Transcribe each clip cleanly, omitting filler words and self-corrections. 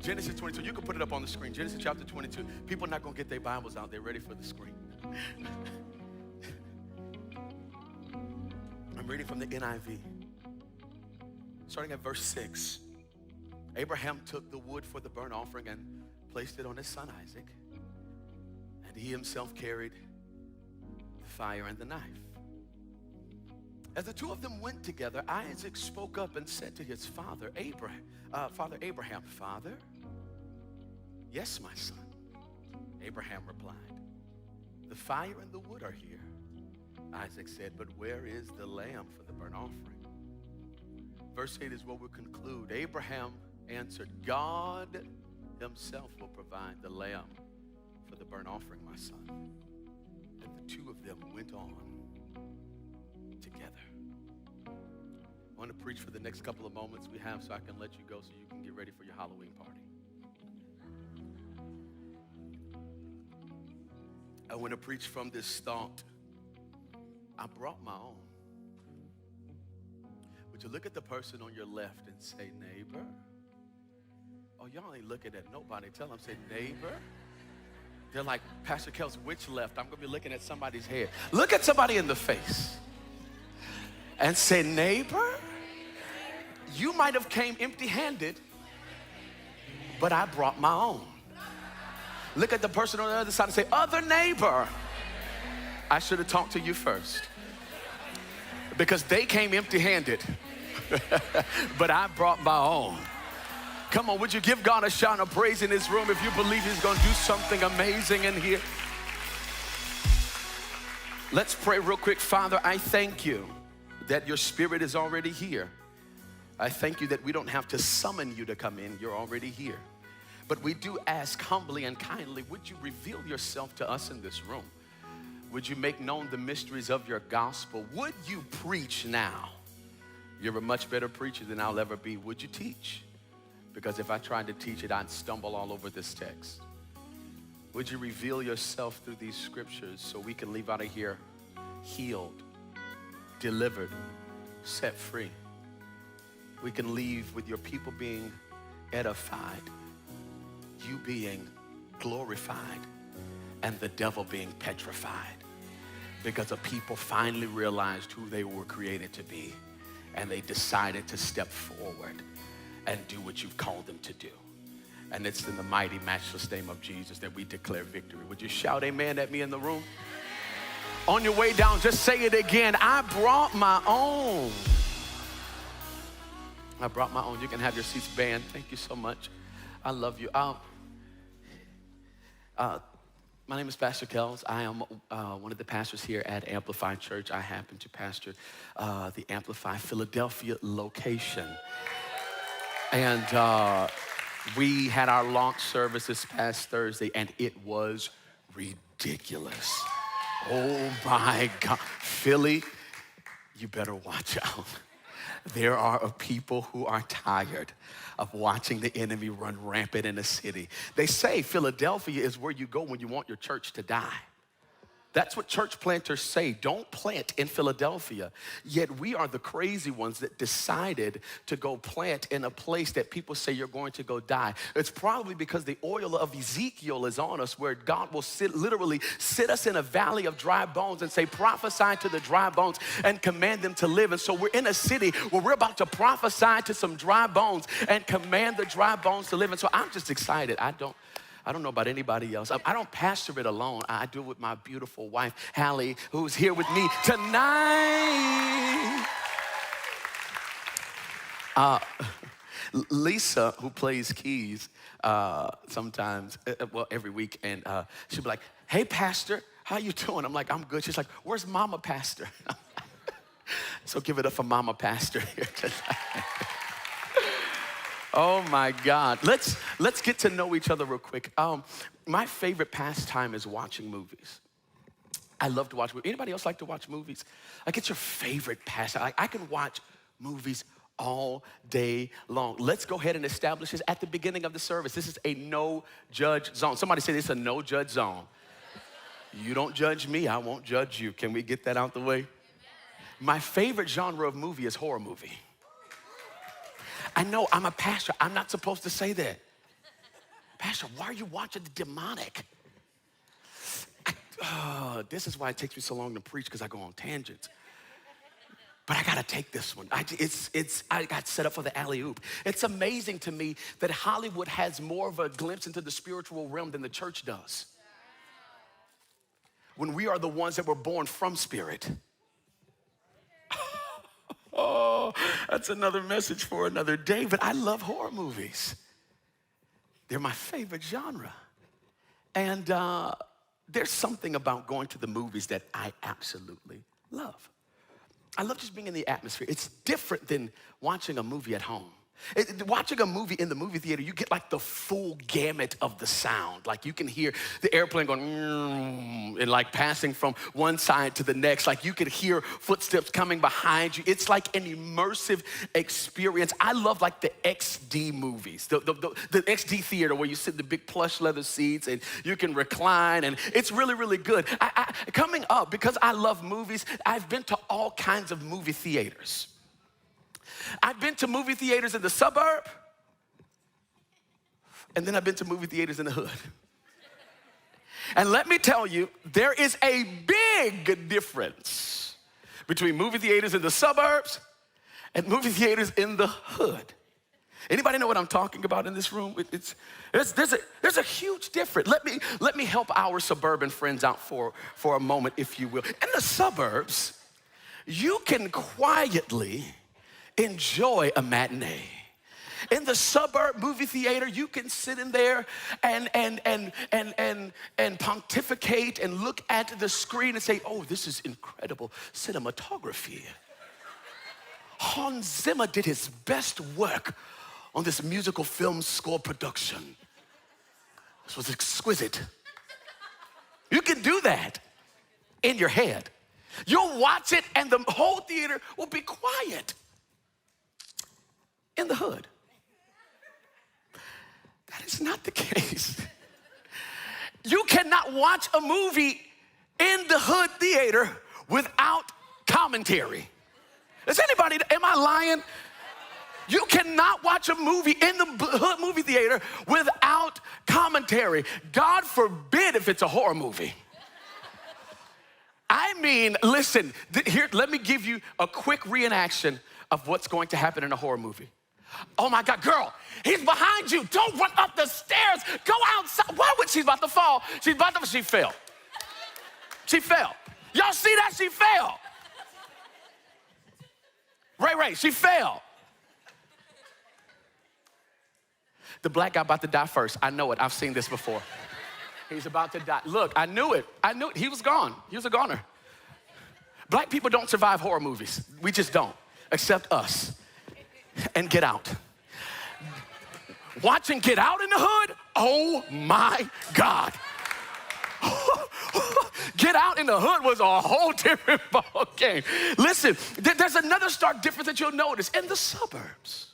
Genesis 22. You can put it up on the screen. Genesis chapter 22. People are not going to get their Bibles out. They're ready for the screen. I'm reading from the NIV. Starting at verse 6. Abraham took the wood for the burnt offering and placed it on his son Isaac. And he himself carried the fire and the knife. As the two of them went together, Isaac spoke up and said to his father, Abraham, Father? Yes, my son. Abraham replied, the fire and the wood are here. Isaac said, but where is the lamb for the burnt offering? Verse 8 is what we'll conclude. Abraham answered, God himself will provide the lamb for the burnt offering, my son. And the two of them went on together. I want to preach for the next couple of moments we have so I can let you go so you can get ready for your Halloween party. I want to preach from this thought. I brought my own. Would you look at the person on your left and say, neighbor? Oh, y'all ain't looking at nobody. Tell them, say, neighbor. They're like, Pastor Kels, which left? I'm going to be looking at somebody's head. Look at somebody in the face and say, neighbor, you might have came empty-handed, but I brought my own. Look at the person on the other side and say, other neighbor. I should have talked to you first because they came empty-handed, but I brought my own. Come on, would you give God a shout of praise in this room if you believe he's going to do something amazing in here? Let's pray real quick. Father, I thank you that your spirit is already here. I thank you that we don't have to summon you to come in. You're already here. But we do ask humbly and kindly, would you reveal yourself to us in this room? Would you make known the mysteries of your gospel? Would you preach now? You're a much better preacher than I'll ever be. Would you teach? Because if I tried to teach it, I'd stumble all over this text. Would you reveal yourself through these scriptures so we can leave out of here healed, delivered, set free? We can leave with your people being edified, you being glorified, and the devil being petrified, because the people finally realized who they were created to be, and they decided to step forward and do what you've called them to do. And it's in the mighty, matchless name of Jesus that we declare victory. Would you shout amen at me in the room? On your way down, just say it again. I brought my own. I brought my own. You can have your seats, band. Thank you so much. I love you. My name is Pastor Kels. I am one of the pastors here at Amplify Church. I happen to pastor the Amplify Philadelphia location. And we had our launch service this past Thursday, and it was ridiculous. Oh my God. Philly, you better watch out. There are people who are tired of watching the enemy run rampant in the city. They say Philadelphia is where you go when you want your church to die. That's what church planters say. Don't plant in Philadelphia. Yet we are the crazy ones that decided to go plant in a place that people say you're going to go die. It's probably because the oil of Ezekiel is on us, where God will literally sit us in a valley of dry bones and say, prophesy to the dry bones and command them to live. And so we're in a city where we're about to prophesy to some dry bones and command the dry bones to live. And so I'm just excited. I don't know about anybody else. I don't pastor it alone. I do it with my beautiful wife, Hallie, who's here with me tonight. Lisa, who plays keys sometimes, well, every week, and she'll be like, hey, Pastor, how you doing? I'm like, I'm good. She's like, where's Mama Pastor? So give it up for Mama Pastor here tonight. Oh my God. Let's get to know each other real quick. My favorite pastime is watching movies. I love to watch movies. Anybody else like to watch movies? Like, it's your favorite pastime. I can watch movies all day long. Let's go ahead and establish this at the beginning of the service. This is a no judge zone. Somebody say this is a no judge zone. You don't judge me, I won't judge you. Can we get that out the way? My favorite genre of movie is horror movie. I know I'm a pastor. I'm not supposed to say that. Pastor, why are you watching the demonic? This is why it takes me so long to preach, because I go on tangents. But I gotta take this one. I got set up for the alley-oop. It's amazing to me that Hollywood has more of a glimpse into the spiritual realm than the church does. When we are the ones that were born from spirit. Oh, that's another message for another day, but I love horror movies. They're my favorite genre. And there's something about going to the movies that I absolutely love. I love just being in the atmosphere. It's different than watching a movie at home. Watching a movie in the movie theater, you get like the full gamut of the sound. Like you can hear the airplane going and like passing from one side to the next. Like you can hear footsteps coming behind you. It's like an immersive experience. I love like the XD movies, the XD theater where you sit in the big plush leather seats and you can recline, and it's really, really good. Coming up, because I love movies, I've been to all kinds of movie theaters. I've been to movie theaters in the suburb, and then I've been to movie theaters in the hood. And let me tell you, there is a big difference between movie theaters in the suburbs and movie theaters in the hood. Anybody know what I'm talking about in this room? There's a huge difference. Let me help our suburban friends out for a moment, if you will. In the suburbs, you can quietly enjoy a matinee. In the suburb movie theater, you can sit in there and pontificate and look at the screen and say, oh, this is incredible cinematography. Hans Zimmer did his best work on this musical film score production. This was exquisite. You can do that in your head. You'll watch it and the whole theater will be quiet. In the hood, that is not the case. You cannot watch a movie in the hood theater without commentary. Is anybody, am I lying? You cannot watch a movie in the hood movie theater without commentary. God forbid if it's a horror movie. I mean, listen, here, let me give you a quick reenaction of what's going to happen in a horror movie. Oh my God, girl, he's behind you. Don't run up the stairs. Go outside. Why would she about to fall? She fell. She fell. Y'all see that? She fell. Ray, she fell. The black guy about to die first. I know it. I've seen this before. He's about to die. Look, I knew it. He was gone. He was a goner. Black people don't survive horror movies. We just don't, except us. And Get Out. Watching Get Out in the hood, oh my God. Get Out in the hood was a whole different ball game. Listen, there's another stark difference that you'll notice. In the suburbs,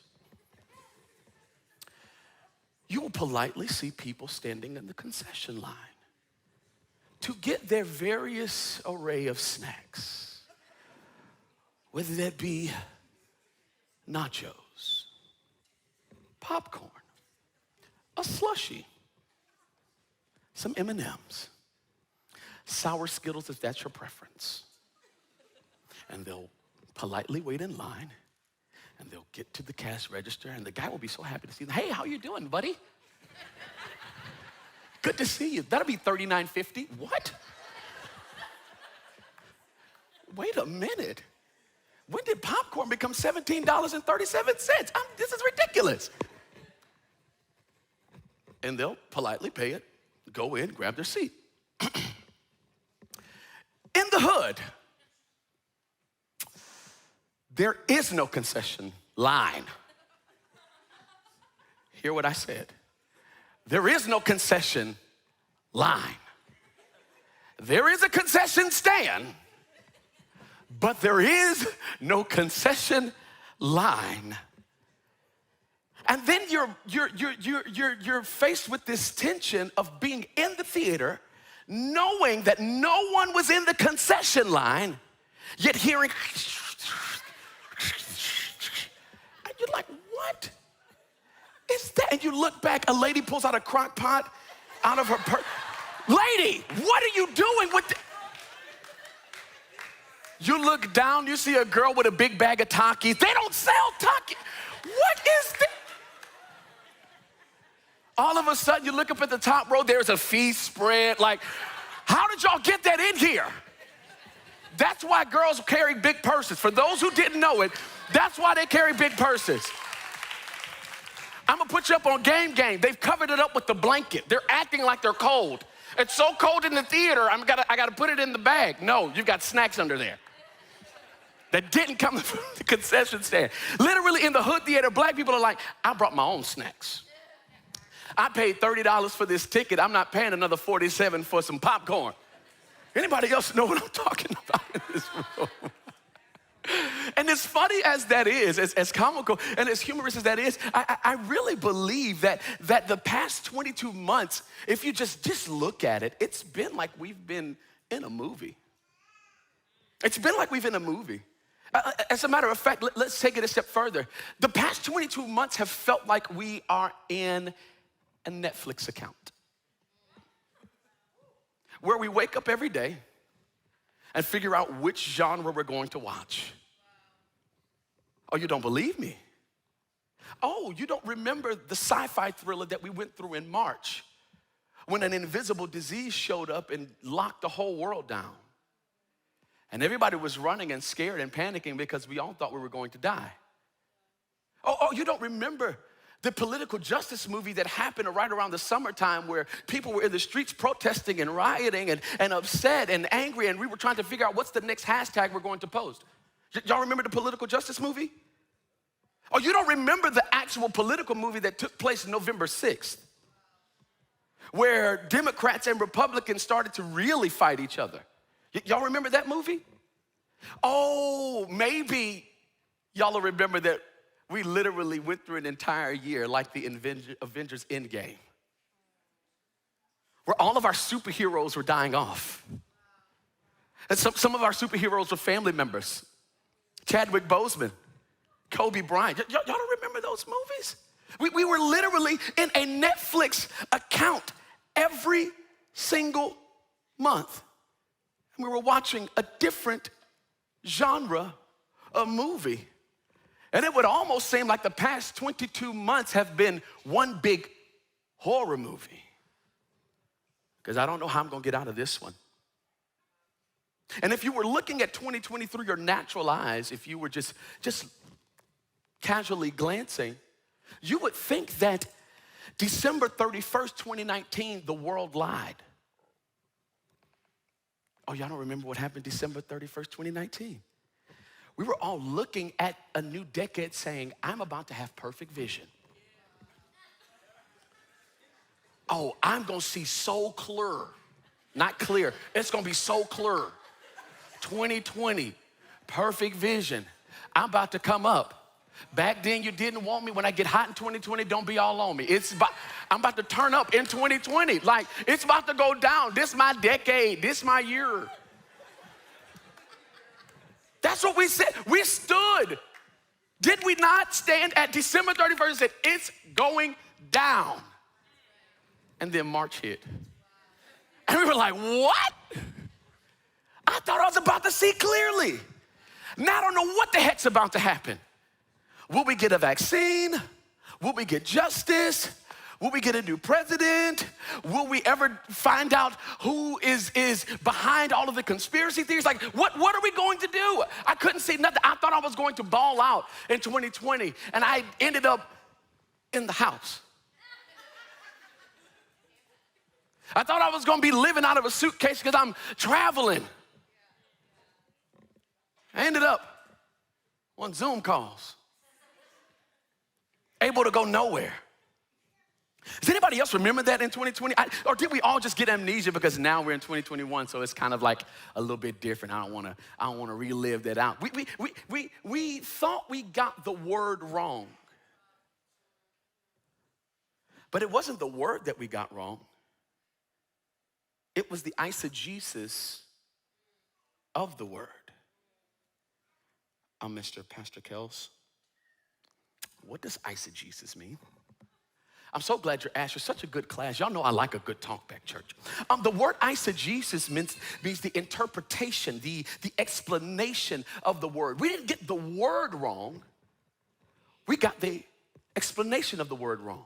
you will politely see people standing in the concession line to get their various array of snacks, whether that be nachos, popcorn, a slushie, some M&Ms, sour Skittles if that's your preference. And they'll politely wait in line, and they'll get to the cash register, and the guy will be so happy to see them. Hey, how you doing, buddy? Good to see you. That'll be $39.50. What? Wait a minute. When did popcorn become $17.37? This is ridiculous. And they'll politely pay it, go in, grab their seat. In the hood, there is no concession line. Hear what I said. There is no concession line. There is a concession stand, but there is no concession line. And then you're faced with this tension of being in the theater, knowing that no one was in the concession line, yet hearing, and you're like, what is that? And you look back, a lady pulls out a crock pot out of her purse. Lady, what are you doing with the... You look down, you see a girl with a big bag of Takis. They don't sell Takis. What is that? All of a sudden, you look up at the top row, there's a feast spread. Like, how did y'all get that in here? That's why girls carry big purses. For those who didn't know it, that's why they carry big purses. I'm gonna put you up on Game. They've covered it up with the blanket. They're acting like they're cold. It's so cold in the theater, I gotta put it in the bag. No, you've got snacks under there that didn't come from the concession stand. Literally in the hood theater, black people are like, I brought my own snacks. I paid $30 for this ticket. I'm not paying another $47 for some popcorn. Anybody else know what I'm talking about in this room? And as funny as that is, as comical and as humorous as that is, I really believe that the past 22 months, if you just look at it, it's been like we've been in a movie. It's been like we've been in a movie. As a matter of fact, let's take it a step further. The past 22 months have felt like we are in a Netflix account where we wake up every day and figure out which genre we're going to watch. Oh, you don't believe me? Oh, you don't remember the sci-fi thriller that we went through in March when an invisible disease showed up and locked the whole world down. And everybody was running and scared and panicking because we all thought we were going to die. Oh, you don't remember the political justice movie that happened right around the summertime where people were in the streets protesting and rioting and upset and angry, and we were trying to figure out what's the next hashtag we're going to post. Y'all remember the political justice movie? Oh, you don't remember the actual political movie that took place November 6th, where Democrats and Republicans started to really fight each other. Y'all remember that movie? Oh, maybe y'all will remember that we literally went through an entire year like the Avengers Endgame, where all of our superheroes were dying off. And some of our superheroes were family members. Chadwick Boseman, Kobe Bryant. Y'all don't remember those movies? We were literally in a Netflix account every single month. And we were watching a different genre of movie. And it would almost seem like the past 22 months have been one big horror movie. Because I don't know how I'm gonna get out of this one. And if you were looking at 2020 through your natural eyes, if you were just casually glancing, you would think that December 31st, 2019, the world lied. Oh, y'all don't remember what happened December 31st, 2019? We were all looking at a new decade saying, I'm about to have perfect vision. Oh, I'm gonna see so clear. Not clear, it's gonna be so clear. 2020, perfect vision. I'm about to come up. Back then you didn't want me. When I get hot in 2020, don't be all on me. I'm about to turn up in 2020. Like, it's about to go down. This my decade, this my year. That's what we said. We stood. Did we not stand at December 31st and said, it's going down? And then March hit. And we were like, what? I thought I was about to see clearly. Now I don't know what the heck's about to happen. Will we get a vaccine? Will we get justice? Will we get a new president? Will we ever find out who is behind all of the conspiracy theories? Like, what are we going to do? I couldn't see nothing. I thought I was going to ball out in 2020, and I ended up in the house. I thought I was going to be living out of a suitcase because I'm traveling. I ended up on Zoom calls, able to go nowhere. Does anybody else remember that in 2020? Or did we all just get amnesia because now we're in 2021, so it's kind of like a little bit different. I don't want to relive that out. We thought we got the word wrong. But it wasn't the word that we got wrong. It was the eisegesis of the word. I'm Mr. Pastor Kels. What does eisegesis mean? I'm so glad you're asked. You're such a good class. Y'all know I like a good talk back, church. The word eisegesis means the interpretation, the explanation of the word. We didn't get the word wrong. We got the explanation of the word wrong.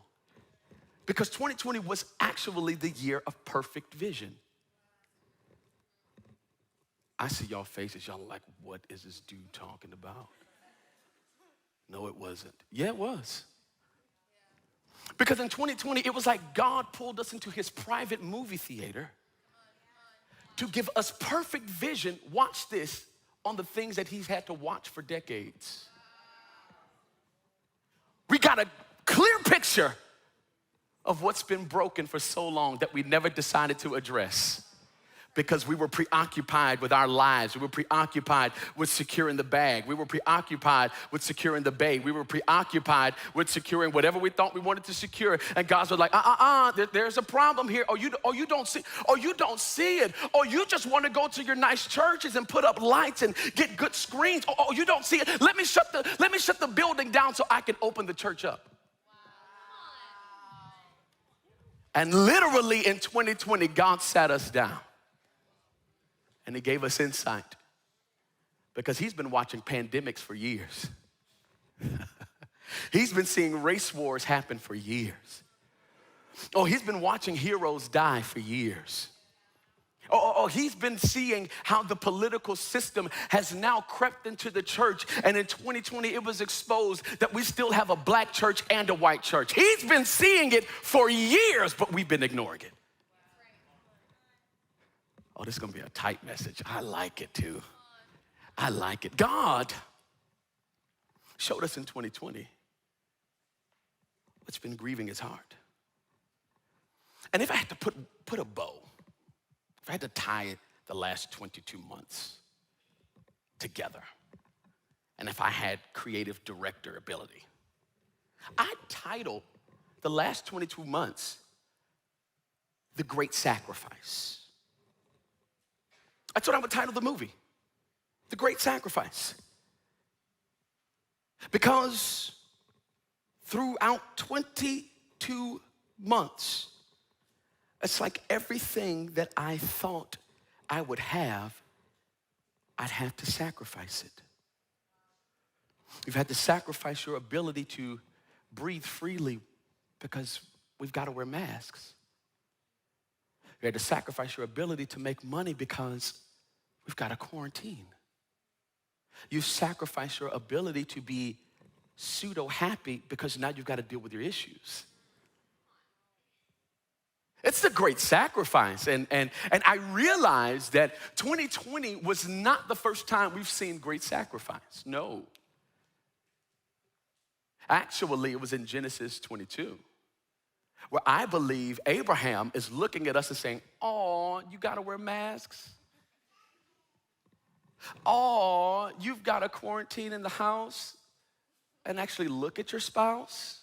Because 2020 was actually the year of perfect vision. I see y'all faces. Y'all are like, what is this dude talking about? No, it wasn't. Yeah, it was. Because in 2020, it was like God pulled us into his private movie theater to give us perfect vision, watch this, on the things that he's had to watch for decades. We got a clear picture of what's been broken for so long that we never decided to address. Because we were preoccupied with our lives. We were preoccupied with securing the bag. We were preoccupied with securing the bay. We were preoccupied with securing whatever we thought we wanted to secure. And God's was like, there's a problem here. You don't see it. Or you just want to go to your nice churches and put up lights and get good screens. Oh, you don't see it. Let me shut the building down so I can open the church up. And literally in 2020, God sat us down. And he gave us insight because he's been watching pandemics for years. He's been seeing race wars happen for years. Oh, he's been watching heroes die for years. He's been seeing how the political system has now crept into the church. And in 2020, it was exposed that we still have a black church and a white church. He's been seeing it for years, but we've been ignoring it. Oh, this is going to be a tight message. I like it too. I like it. God showed us in 2020 what's been grieving his heart. And if I had to put a bow, if I had to tie it the last 22 months together, and if I had creative director ability, I'd title the last 22 months, The Great Sacrifice. That's what I would title the movie, The Great Sacrifice. Because throughout 22 months, it's like everything that I thought I would have, I'd have to sacrifice it. You've had to sacrifice your ability to breathe freely because we've got to wear masks. You had to sacrifice your ability to make money because we've got to quarantine. You sacrifice your ability to be pseudo-happy because now you've got to deal with your issues. It's the great sacrifice. And I realized that 2020 was not the first time we've seen great sacrifice. No. Actually, it was in Genesis 22. Where I believe Abraham is looking at us and saying, oh, you gotta wear masks. Oh, you've gotta quarantine in the house and actually look at your spouse.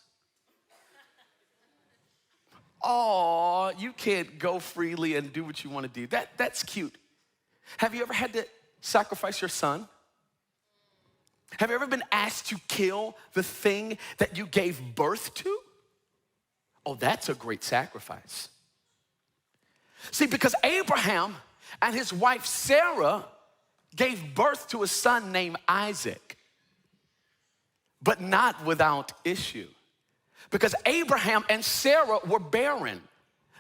Oh, you can't go freely and do what you wanna do. That's cute. Have you ever had to sacrifice your son? Have you ever been asked to kill the thing that you gave birth to? Oh, that's a great sacrifice. See, because Abraham and his wife Sarah gave birth to a son named Isaac, but not without issue. Because Abraham and Sarah were barren.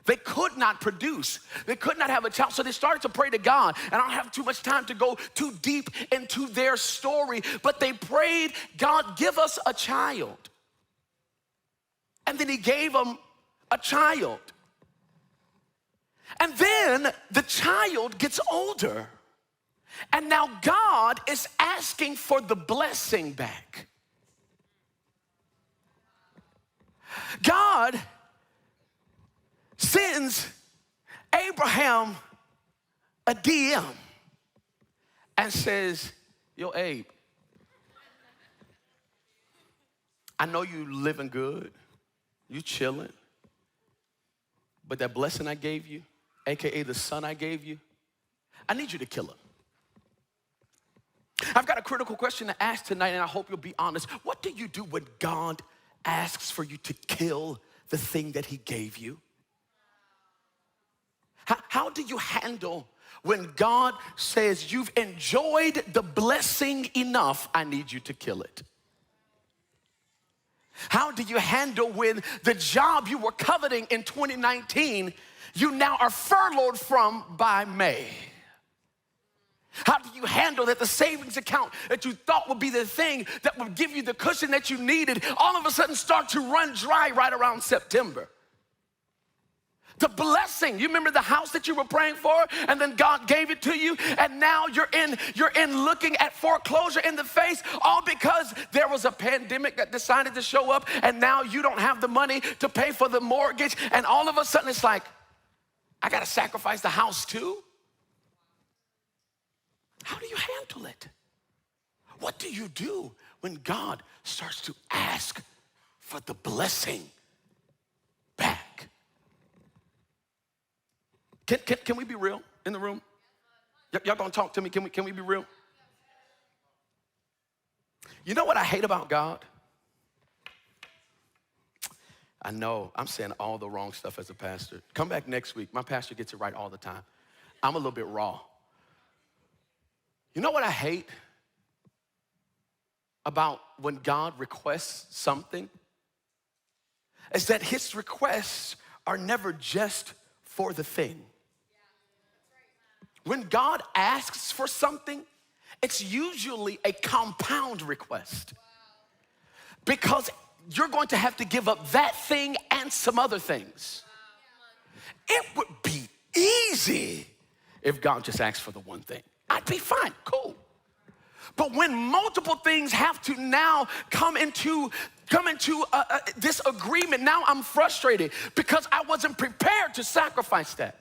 They could not produce. They could not have a child. So they started to pray to God. And I don't have too much time to go too deep into their story, but they prayed, God, give us a child. And then he gave them a child. And then the child gets older. And now God is asking for the blessing back. God sends Abraham a DM and says, yo, Abe, I know you living good, you chilling, but that blessing I gave you, AKA the son I gave you, I need you to kill him. I've got a critical question to ask tonight, and I hope you'll be honest. What do you do when God asks for you to kill the thing that he gave you? How do you handle when God says you've enjoyed the blessing enough, I need you to kill it? How do you handle when the job you were coveting in 2019, you now are furloughed from by May? How do you handle that the savings account that you thought would be the thing that would give you the cushion that you needed all of a sudden start to run dry right around September? The blessing, you remember the house that you were praying for and then God gave it to you and now you're in looking at foreclosure in the face, all because there was a pandemic that decided to show up and now you don't have the money to pay for the mortgage, and all of a sudden it's like, I gotta sacrifice the house too? How do you handle it? What do you do when God starts to ask for the blessing back? Can we be real in the room? Y'all gonna talk to me? Can we be real? You know what I hate about God? I know I'm saying all the wrong stuff as a pastor. Come back next week. My pastor gets it right all the time. I'm a little bit raw. You know what I hate about when God requests something? Is that his requests are never just for the thing. When God asks for something, it's usually a compound request. Because you're going to have to give up that thing and some other things. It would be easy if God just asked for the one thing. I'd be fine, cool. But when multiple things have to now come into this agreement, now I'm frustrated because I wasn't prepared to sacrifice that.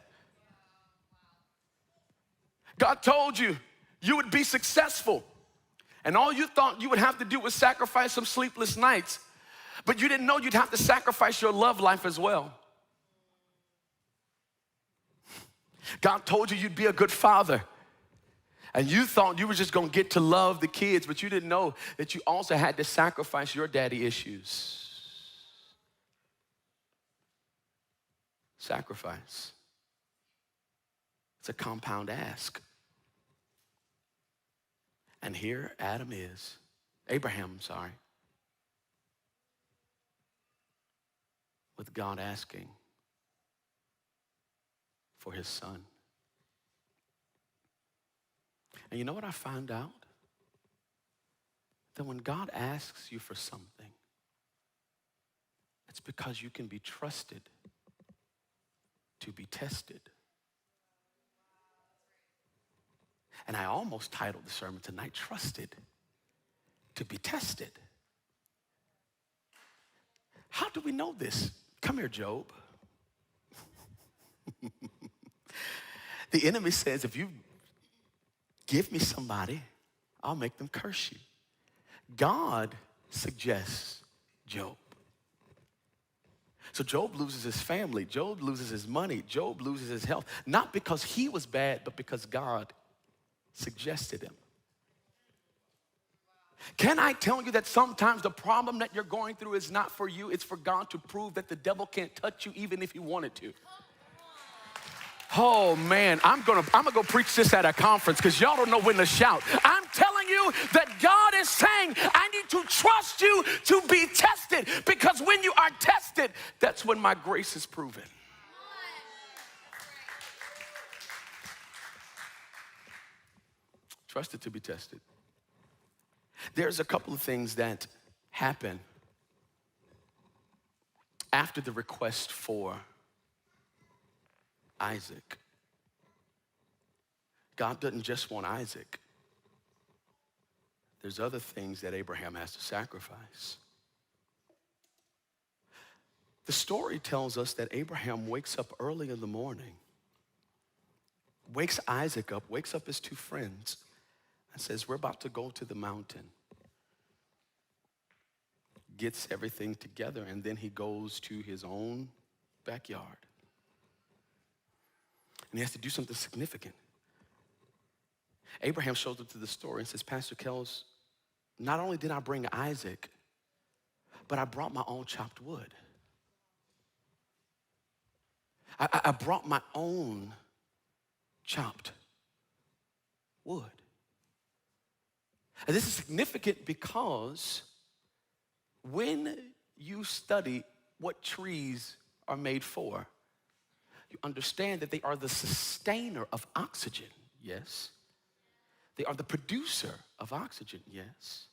God told you you would be successful, and all you thought you would have to do was sacrifice some sleepless nights, but you didn't know you'd have to sacrifice your love life as well. God told you you'd be a good father, and you thought you were just gonna get to love the kids, but you didn't know that you also had to sacrifice your daddy issues. Sacrifice. It's a compound ask. And here Abraham, with God asking for his son. And you know what I found out? That when God asks you for something, it's because you can be trusted to be tested. And I almost titled the sermon tonight, Trusted to be Tested. How do we know this? Come here, Job. The enemy says, if you give me somebody, I'll make them curse you. God suggests Job. So Job loses his family. Job loses his money. Job loses his health. Not because he was bad, but because God suggested him. Can I tell you that sometimes the problem that you're going through is not for you, it's for God to prove that the devil can't touch you even if he wanted to. Oh man, I'm gonna go preach this at a conference because y'all don't know when to shout. I'm telling you that God is saying, I need to trust you to be tested, because when you are tested, that's when my grace is proven. Trusted to be tested. There's a couple of things that happen after the request for Isaac. God doesn't just want Isaac. There's other things that Abraham has to sacrifice. The story tells us that Abraham wakes up early in the morning, wakes Isaac up, wakes up his two friends, and says, we're about to go to the mountain. Gets everything together, and then he goes to his own backyard. And he has to do something significant. Abraham shows up to the story and says, Pastor Kels, not only did I bring Isaac, but I brought my own chopped wood. I brought my own chopped wood. And this is significant because when you study what trees are made for, you understand that they are the sustainer of oxygen, yes. They are the producer of oxygen, yes.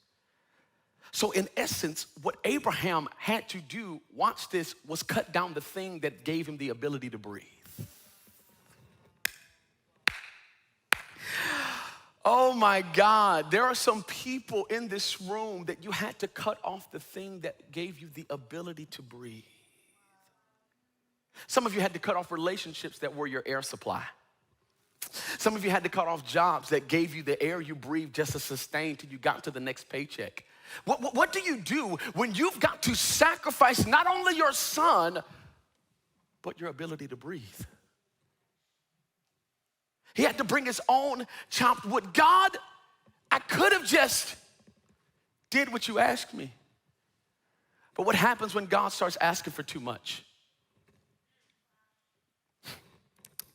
So in essence, what Abraham had to do, watch this, was cut down the thing that gave him the ability to breathe. Oh my God, there are some people in this room that you had to cut off the thing that gave you the ability to breathe. Some of you had to cut off relationships that were your air supply. Some of you had to cut off jobs that gave you the air you breathed just to sustain till you got to the next paycheck. What do you do when you've got to sacrifice not only your son, but your ability to breathe? He had to bring his own chopped wood. God, I could have just did what you asked me. But what happens when God starts asking for too much?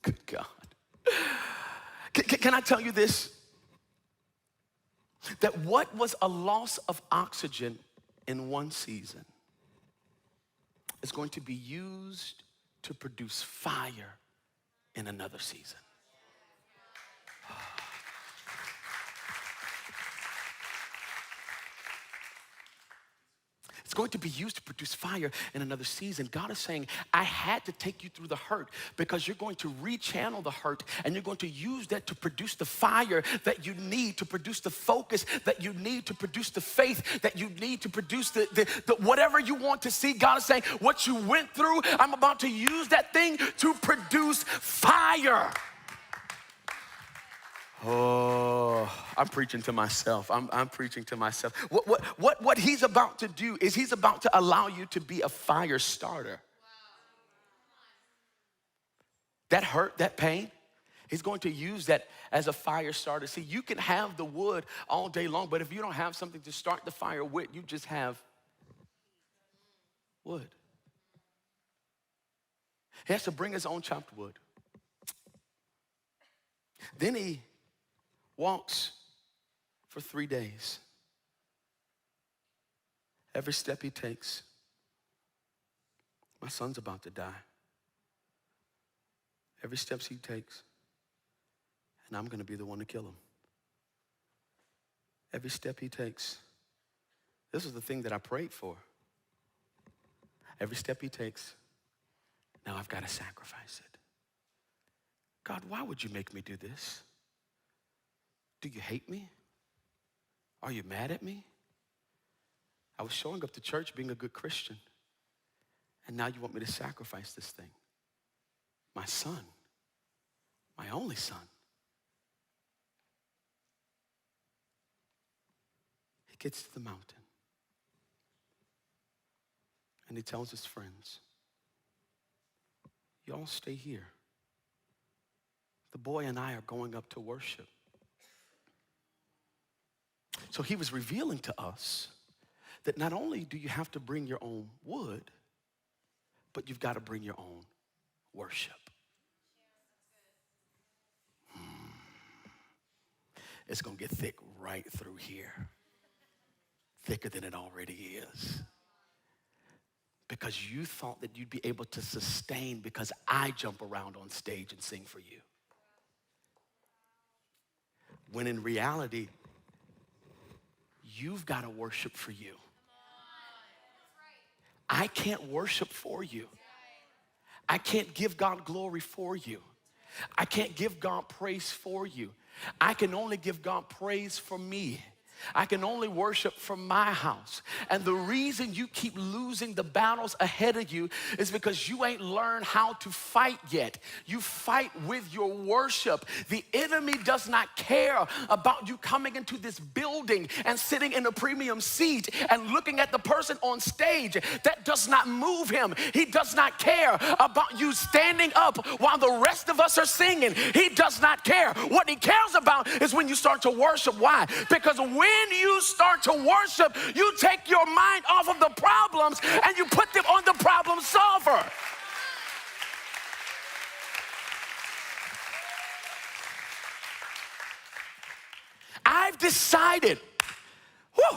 Good God. Can I tell you this? That what was a loss of oxygen in one season is going to be used to produce fire in another season. It's going to be used to produce fire in another season. God is saying, I had to take you through the hurt because you're going to rechannel the hurt and you're going to use that to produce the fire that you need, to produce the focus that you need, to produce the faith that you need, to produce the whatever you want to see. God is saying, what you went through, I'm about to use that thing to produce fire. Oh, I'm preaching to myself. I'm preaching to myself. What he's about to do is he's about to allow you to be a fire starter. That hurt, that pain, he's going to use that as a fire starter. See, you can have the wood all day long, but if you don't have something to start the fire with, you just have wood. He has to bring his own chopped wood. Then he walks for 3 days. Every step he takes, my son's about to die. Every step he takes, and I'm going to be the one to kill him. Every step he takes, this is the thing that I prayed for. Every step he takes, now I've got to sacrifice it. God, why would you make me do this? Do you hate me? Are you mad at me? I was showing up to church being a good Christian, and now you want me to sacrifice this thing. My son, my only son. He gets to the mountain, and he tells his friends, y'all stay here. The boy and I are going up to worship. So he was revealing to us that not only do you have to bring your own wood, but you've got to bring your own worship. It's going to get thick right through here. Thicker than it already is. Because you thought that you'd be able to sustain because I jump around on stage and sing for you. When in reality, you've got to worship for you. I can't worship for you. I can't give God glory for you. I can't give God praise for you. I can only give God praise for me. I can only worship from my house. And the reason you keep losing the battles ahead of you is because you ain't learned how to fight yet. You fight with your worship. The enemy does not care about you coming into this building and sitting in a premium seat and looking at the person on stage. That does not move him. He does not care about you standing up while the rest of us are singing. He does not care. What he cares about is when you start to worship. Why? Because when you start to worship, you take your mind off of the problems and you put them on the problem solver. I've decided,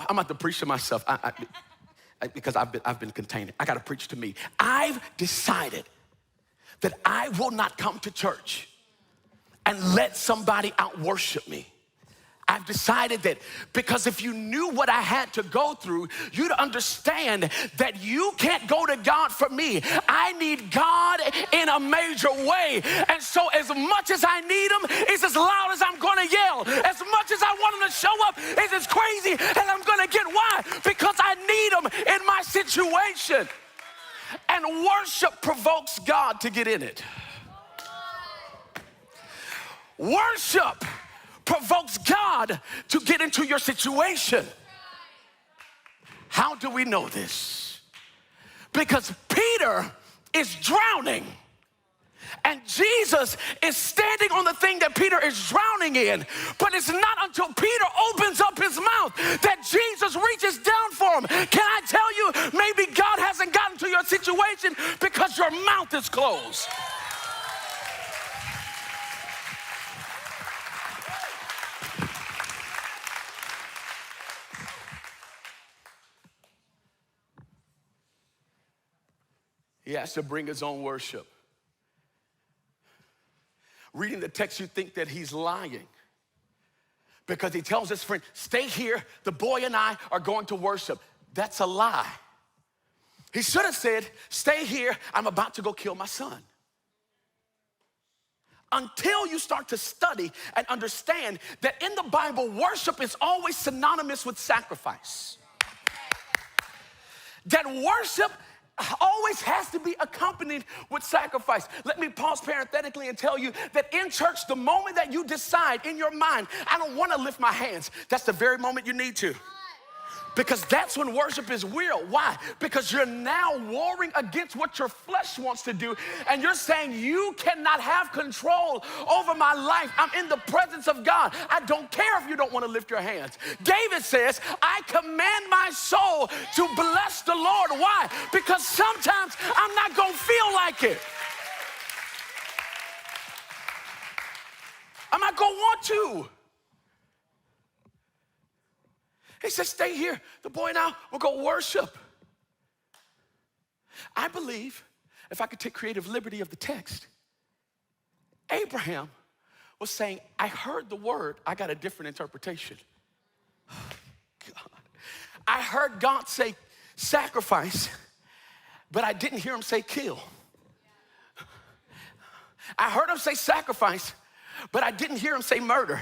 I'm about to preach to myself because I've been containing. I got to preach to me. I've decided that I will not come to church and let somebody out worship me. I've decided that because if you knew what I had to go through, you'd understand that you can't go to God for me. I need God in a major way. And so as much as I need him, it's as loud as I'm gonna yell. As much as I want him to show up, it's as crazy as I'm gonna get. Why? Because I need him in my situation. And worship provokes God to get in it. Worship provokes God to get into your situation. How do we know this? Because Peter is drowning, and Jesus is standing on the thing that Peter is drowning in. But it's not until Peter opens up his mouth that Jesus reaches down for him. Can I tell you, maybe God hasn't gotten to your situation because your mouth is closed. He has to bring his own worship. Reading the text, you think that he's lying because he tells his friend, stay here, the boy and I are going to worship. That's a lie. He should have said, stay here, I'm about to go kill my son. Until you start to study and understand that in the Bible, worship is always synonymous with sacrifice. That worship always has to be accompanied with sacrifice. Let me pause parenthetically and tell you that in church, the moment that you decide in your mind, I don't want to lift my hands, that's the very moment you need to. Because that's when worship is real. Why? Because you're now warring against what your flesh wants to do, and you're saying you cannot have control over my life. I'm in the presence of God. I don't care if you don't want to lift your hands. David says, I command my soul to bless the Lord. Why? Because sometimes I'm not going to feel like it. I'm not going to want to. He says, stay here. The boy and I will go worship. I believe, if I could take creative liberty of the text, Abraham was saying, I heard the word, I got a different interpretation. God. I heard God say sacrifice, but I didn't hear him say kill. I heard him say sacrifice, but I didn't hear him say murder.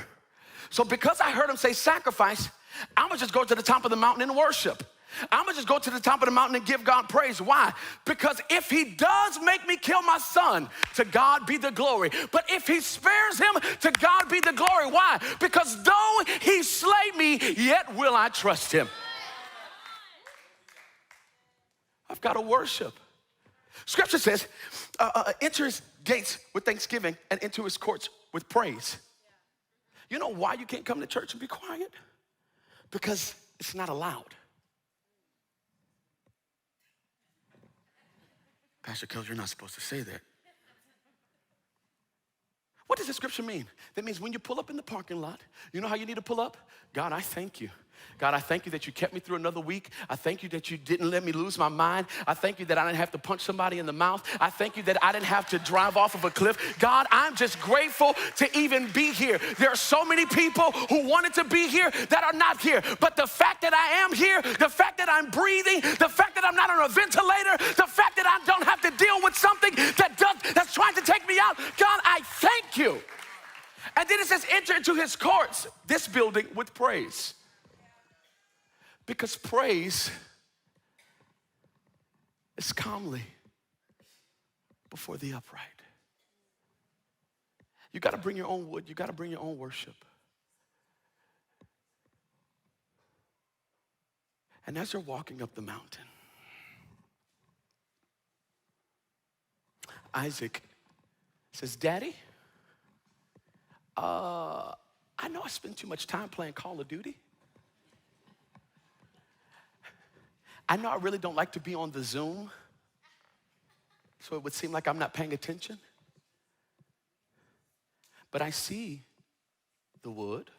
So because I heard him say sacrifice, I'm gonna just go to the top of the mountain and worship. I'm gonna just go to the top of the mountain and give God praise. Why? Because if he does make me kill my son, to God be the glory. But if he spares him, to God be the glory. Why? Because though he slay me, yet will I trust him. I've got to worship. Scripture says, enter his gates with thanksgiving and into his courts with praise. You know why you can't come to church and be quiet? Because it's not allowed. Pastor Kels, you're not supposed to say that. What does the scripture mean? That means when you pull up in the parking lot, you know how you need to pull up? God, I thank you. God, I thank you that you kept me through another week. I thank you that you didn't let me lose my mind. I thank you that I didn't have to punch somebody in the mouth. I thank you that I didn't have to drive off of a cliff. God, I'm just grateful to even be here. There are so many people who wanted to be here that are not here. But the fact that I am here, the fact that I'm breathing, the fact that I'm not on a ventilator, the fact that I don't have to deal with something that's trying to take me out, God, I thank you. And then it says, enter into his courts, this building, with praise. Because praise is calmly before the upright. You got to bring your own wood. You got to bring your own worship. And as you're walking up the mountain, Isaac says, Daddy, I know I spend too much time playing Call of Duty. I know I really don't like to be on the Zoom, so it would seem like I'm not paying attention. But I see the wood.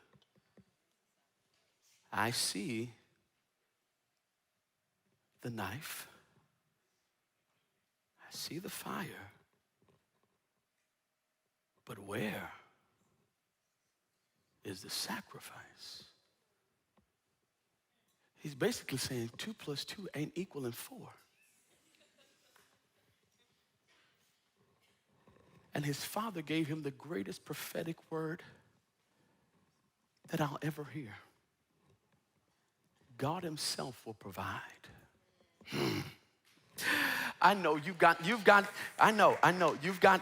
I see the knife. I see the fire. But where is the sacrifice? He's basically saying 2 + 2 ain't equaling 4. And his father gave him the greatest prophetic word that I'll ever hear. God himself will provide. I know you've got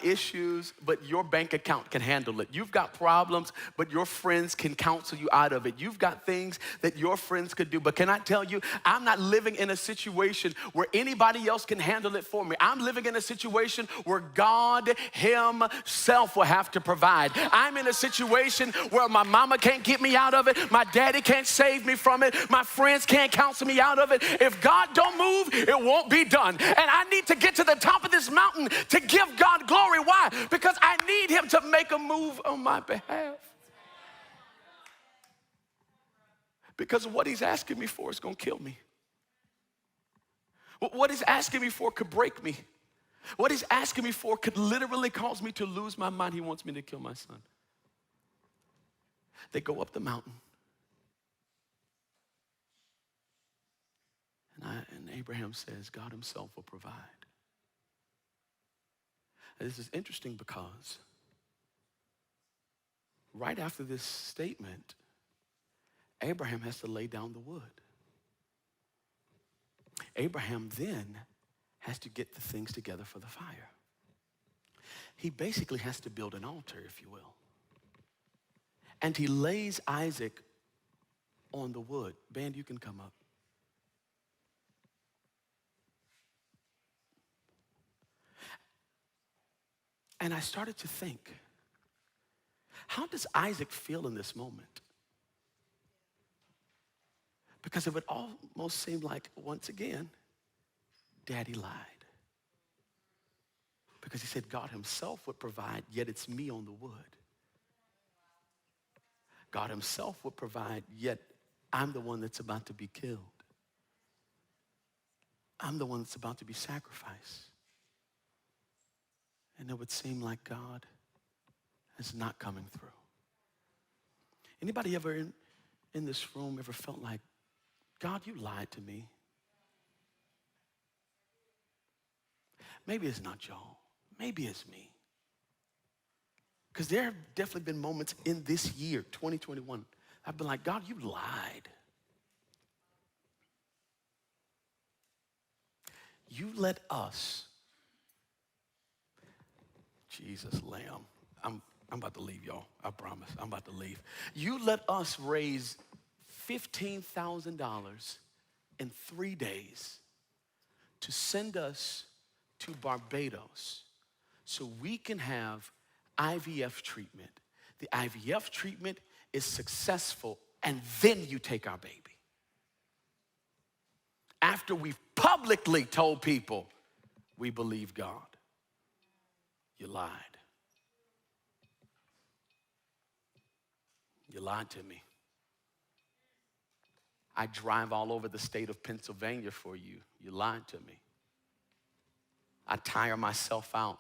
issues, but your bank account can handle it. You've got problems, but your friends can counsel you out of it. You've got things that your friends could do, but can I tell you, I'm not living in a situation where anybody else can handle it for me. I'm living in a situation where God himself will have to provide. I'm in a situation where my mama can't get me out of it. My daddy can't save me from it. My friends can't counsel me out of it. If God don't move, it won't be done. And I need to get to the top of this mountain to give God glory. Why? Because I need him to make a move on my behalf. Because what he's asking me for is going to kill me. What he's asking me for could break me. What he's asking me for could literally cause me to lose my mind. He wants me to kill my son. They go up the mountain. And Abraham says, God himself will provide. And this is interesting because right after this statement, Abraham has to lay down the wood. Abraham then has to get the things together for the fire. He basically has to build an altar, if you will. And he lays Isaac on the wood. Band, you can come up. And I started to think, how does Isaac feel in this moment? Because it would almost seem like, once again, Daddy lied. Because he said God himself would provide, yet it's me on the wood. God himself would provide, yet I'm the one that's about to be killed. I'm the one that's about to be sacrificed. And it would seem like God is not coming through. Anybody ever in this room ever felt like, God, you lied to me? Maybe it's not y'all. Maybe it's me. Because there have definitely been moments in this year, 2021, I've been like, God, you lied. You let us, Jesus, lamb. I'm about to leave, y'all. I promise. I'm about to leave. You let us raise $15,000 in 3 days to send us to Barbados so we can have IVF treatment. The IVF treatment is successful, and then you take our baby. After we've publicly told people we believe God, you lied. You lied to me. I drive all over the state of Pennsylvania for you. You lied to me. I tire myself out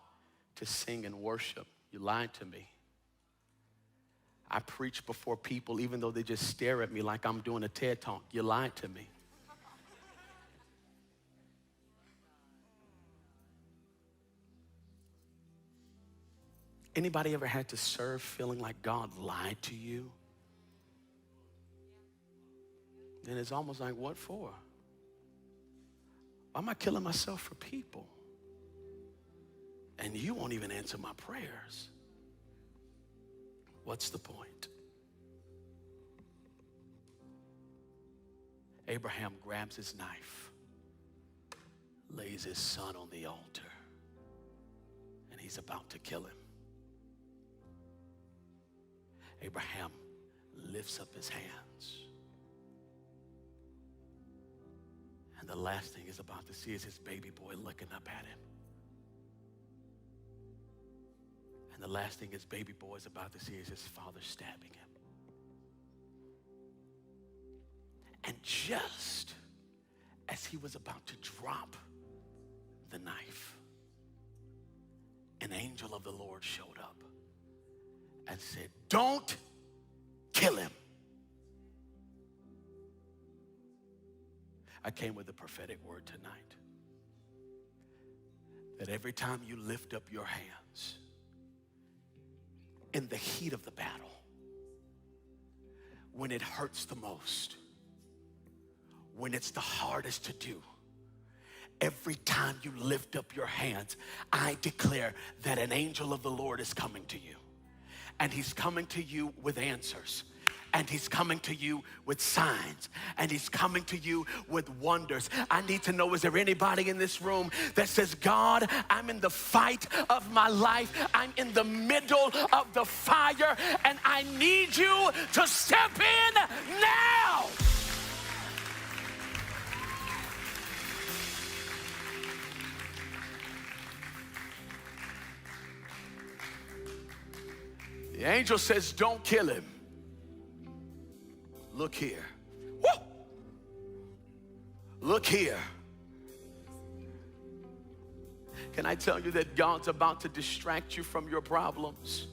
to sing and worship. You lied to me. I preach before people even though they just stare at me like I'm doing a TED Talk. You lied to me. Anybody ever had to serve feeling like God lied to you? And it's almost like, what for? Why am I killing myself for people? And you won't even answer my prayers. What's the point? Abraham grabs his knife, lays his son on the altar, and he's about to kill him. Abraham lifts up his hands. And the last thing he's about to see is his baby boy looking up at him. And the last thing his baby boy is about to see is his father stabbing him. just as he was about to drop the knife, an angel of the Lord showed up and said, don't kill him. I came with a prophetic word tonight that every time you lift up your hands in the heat of the battle, when it hurts the most, when it's the hardest to do, every time you lift up your hands, I declare that an angel of the Lord is coming to you. And he's coming to you with answers. And he's coming to you with signs. And he's coming to you with wonders. I need to know, is there anybody in this room that says, God, I'm in the fight of my life. I'm in the middle of the fire. And I need you to step in now. The angel says, don't kill him. Look here. Woo! Look here. Can I tell you that God's about to distract you from your problems?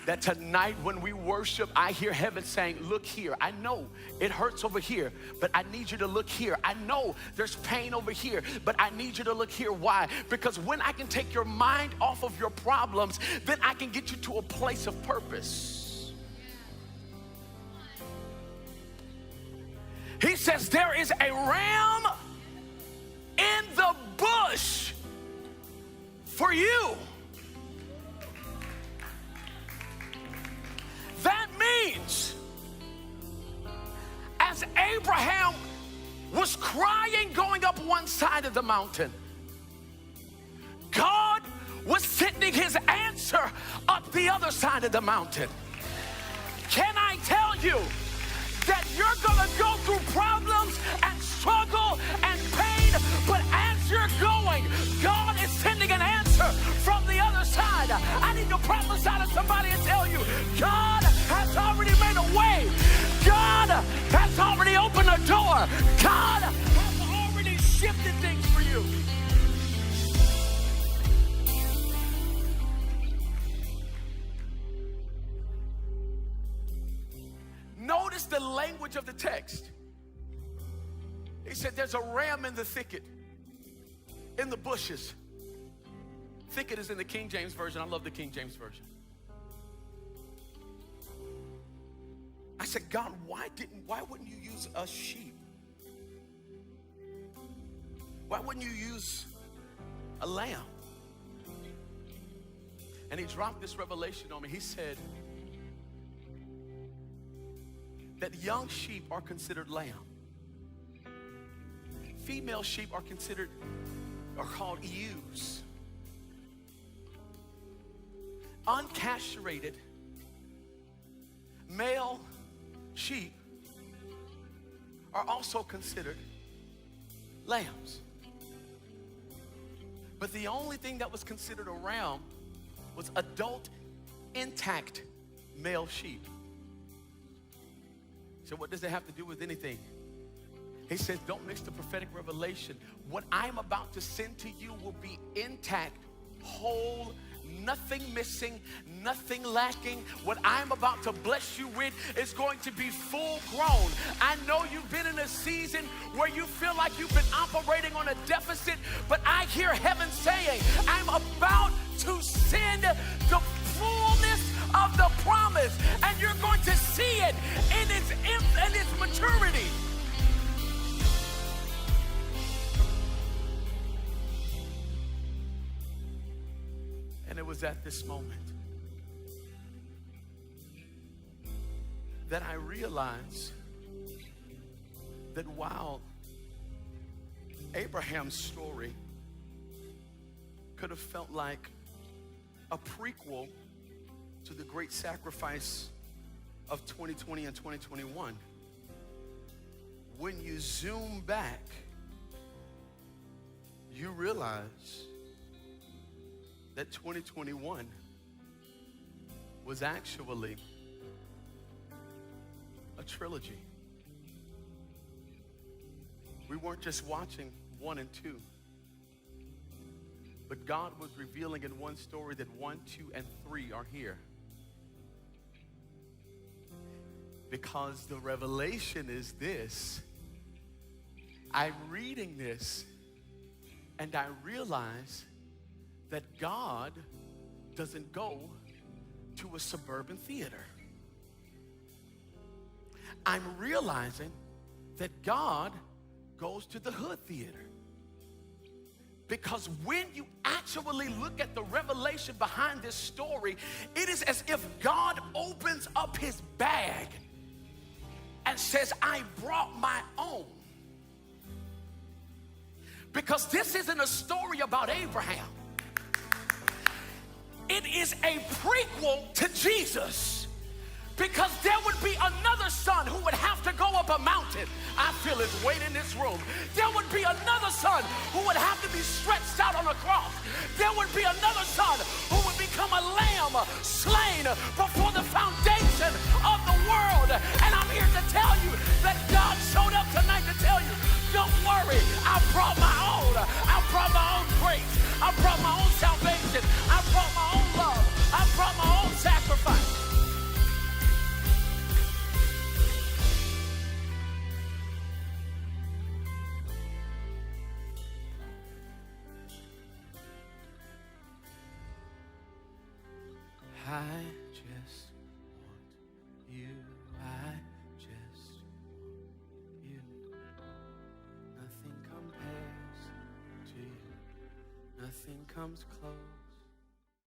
That tonight when we worship, I hear heaven saying, look here. I know it hurts over here, but I need you to look here. I know there's pain over here, but I need you to look here. Why? Because when I can take your mind off of your problems, then I can get you to a place of purpose. He says there is a ram in the bush for you. That means as Abraham was crying going up one side of the mountain, God was sending his answer up the other side of the mountain. Can I tell you that you're gonna go through problems and struggle and pain, but as you're going, God is sending an answer from the other side. I need to prophesy to somebody and tell you, God has already made a way. God has already opened a door. God has already shifted things for you. Notice the language of the text. He said there's a ram in the thicket, in the bushes. Thicket is in the King James Version. I love the King James Version. I said, God, why wouldn't you use a sheep? Why wouldn't you use a lamb? And he dropped this revelation on me. He said that young sheep are considered lamb. Female sheep are called ewes. Uncastrated male sheep are also considered lambs. But the only thing that was considered a ram was adult, intact male sheep. So what does it have to do with anything? He says, don't mix the prophetic revelation. What I'm about to send to you will be intact, whole, nothing missing, nothing lacking. What I'm about to bless you with is going to be full grown. I know you've been in a season where you feel like you've been operating on a deficit, but I hear heaven saying, I'm about to send the fullness of the promise, and you're going to see it in its maturity. And it was at this moment that I realized that while Abraham's story could have felt like a prequel to the great sacrifice of 2020 and 2021, when you zoom back, you realize that 2021 was actually a a trilogy. We weren't just watching 1 and 2, but God was revealing in one story that 1, 2, and 3 are here. Because the revelation is this. I'm reading this and I realize that God doesn't go to a suburban theater. I'm realizing that God goes to the hood theater. Because when you actually look at the revelation behind this story, it is as if God opens up his bag and says, I brought my own. Because this isn't a story about Abraham. It is a prequel to Jesus. Because there would be another son who would have to go up a mountain. I feel his weight in this room. There would be another son who would have to be stretched out on a cross. There would be another son who would become a lamb slain before the foundation of the world. And I'm here to tell you that God showed up tonight to tell you, don't worry, I brought my own. I brought my own grace. I brought my own salvation. I brought my own love. I brought my own sacrifice. I just want you, I just want you. Nothing compares to you, nothing comes close.